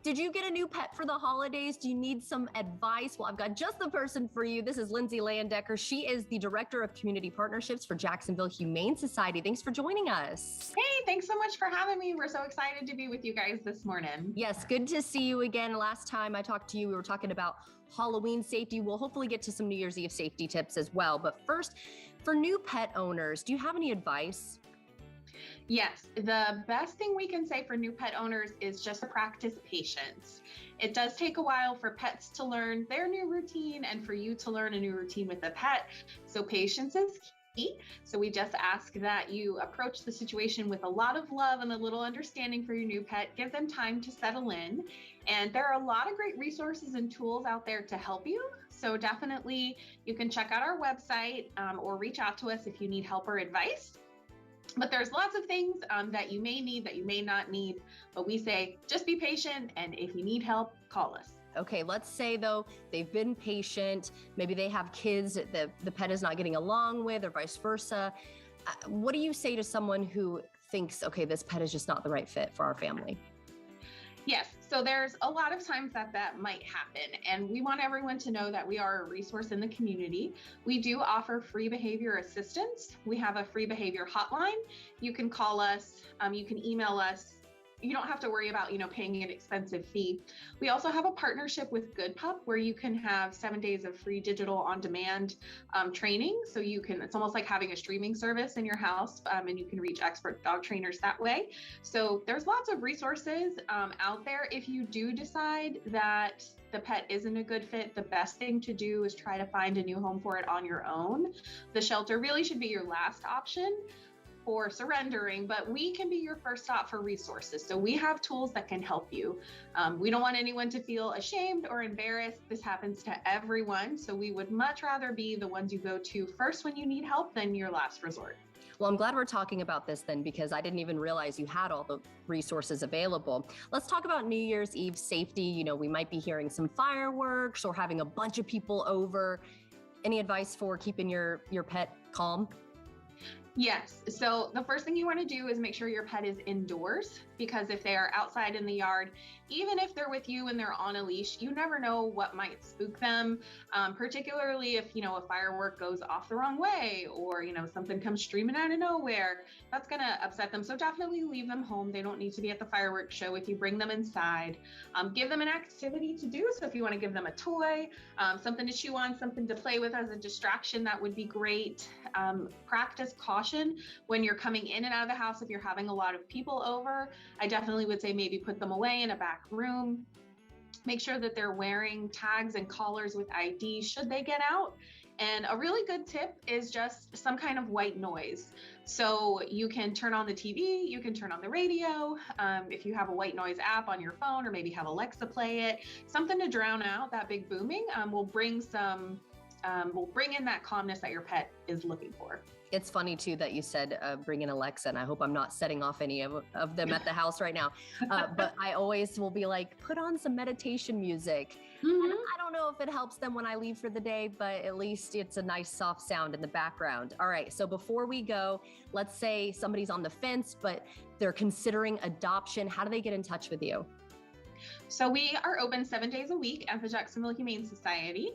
Did you get a new pet for the holidays? Do you need some advice? Well, I've got just the person for you. This is Lindsay Layendecker. She is the Director of Community Partnerships for Jacksonville Humane Society. Thanks for joining us. Hey, thanks so much for having me. We're so excited to be with you guys this morning. Yes, good to see you again. Last time I talked to you, we were talking about Halloween safety. We'll hopefully get to some New Year's Eve safety tips as well. But first, for new pet owners, do you have any advice? Yes, the best thing we can say for new pet owners is just to practice patience. It does take a while for pets to learn their new routine and for you to learn a new routine with the pet. So patience is key. So we just ask that you approach the situation with a lot of love and a little understanding for your new pet. Give them time to settle in. And there are a lot of great resources and tools out there to help you. So definitely you can check out our website or reach out to us if you need help or advice. But there's lots of things that you may need, that you may not need. But we say, just be patient. And if you need help, call us. Okay, let's say though, they've been patient. Maybe they have kids that the pet is not getting along with or vice versa. What do you say to someone who thinks, okay, this pet is just not the right fit for our family? Yes, so there's a lot of times that might happen, and we want everyone to know that we are a resource in the community. We do offer free behavior assistance. We have a free behavior hotline. You can call us, you can email us. You don't have to worry about, paying an expensive fee. We also have a partnership with Good Pup where you can have 7 days of free digital on-demand training. So it's almost like having a streaming service in your house, and you can reach expert dog trainers that way. So there's lots of resources out there. If you do decide that the pet isn't a good fit, the best thing to do is try to find a new home for it on your own. The shelter really should be your last option for surrendering, but we can be your first stop for resources. So we have tools that can help you. We don't want anyone to feel ashamed or embarrassed. This happens to everyone. So we would much rather be the ones you go to first when you need help than your last resort. Well, I'm glad we're talking about this then, because I didn't even realize you had all the resources available. Let's talk about New Year's Eve safety. We might be hearing some fireworks or having a bunch of people over. Any advice for keeping your pet calm? Yes. So the first thing you want to do is make sure your pet is indoors, because if they are outside in the yard, even if they're with you and they're on a leash, you never know what might spook them, particularly if, a firework goes off the wrong way or, something comes streaming out of nowhere. That's going to upset them. So definitely leave them home. They don't need to be at the fireworks show if you bring them inside. Give them an activity to do. So if you want to give them a toy, something to chew on, something to play with as a distraction, that would be great. Practice caution when you're coming in and out of the house. If you're having a lot of people over, I definitely would say maybe put them away in a back room. Make sure that they're wearing tags and collars with ID should they get out. And a really good tip is just some kind of white noise. So you can turn on the TV, you can turn on the radio. If you have a white noise app on your phone, or maybe have Alexa play it, something to drown out that big booming will bring in that calmness that your pet is looking for. It's funny too that you said bring in Alexa, and I hope I'm not setting off any of them at the house right now. But I always will be like, put on some meditation music. Mm-hmm. And I don't know if it helps them when I leave for the day, but at least it's a nice soft sound in the background. All right, so before we go, let's say somebody's on the fence, but they're considering adoption. How do they get in touch with you? So we are open 7 days a week at the Jacksonville Humane Society.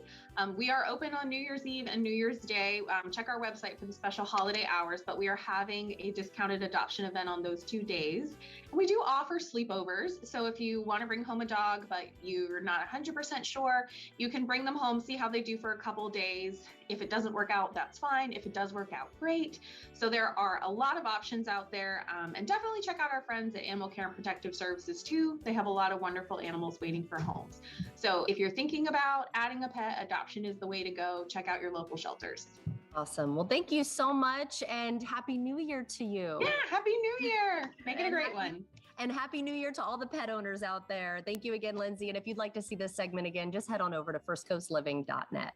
We are open on New Year's Eve and New Year's Day. Check our website for the special holiday hours, but we are having a discounted adoption event on those 2 days. And we do offer sleepovers. So if you want to bring home a dog, but you're not 100% sure, you can bring them home, see how they do for a couple days. If it doesn't work out, that's fine. If it does work out, great. So there are a lot of options out there. And definitely check out our friends at Animal Care and Protective Services too. They have a lot of wonderful animals waiting for homes. So if you're thinking about adding a pet, adoption is the way to go. Check out your local shelters. Awesome. Well, thank you so much, and Happy New Year to you. Yeah, Happy New Year. Make it a great one. And Happy New Year to all the pet owners out there. Thank you again, Lindsay. And if you'd like to see this segment again, just head on over to firstcoastliving.net.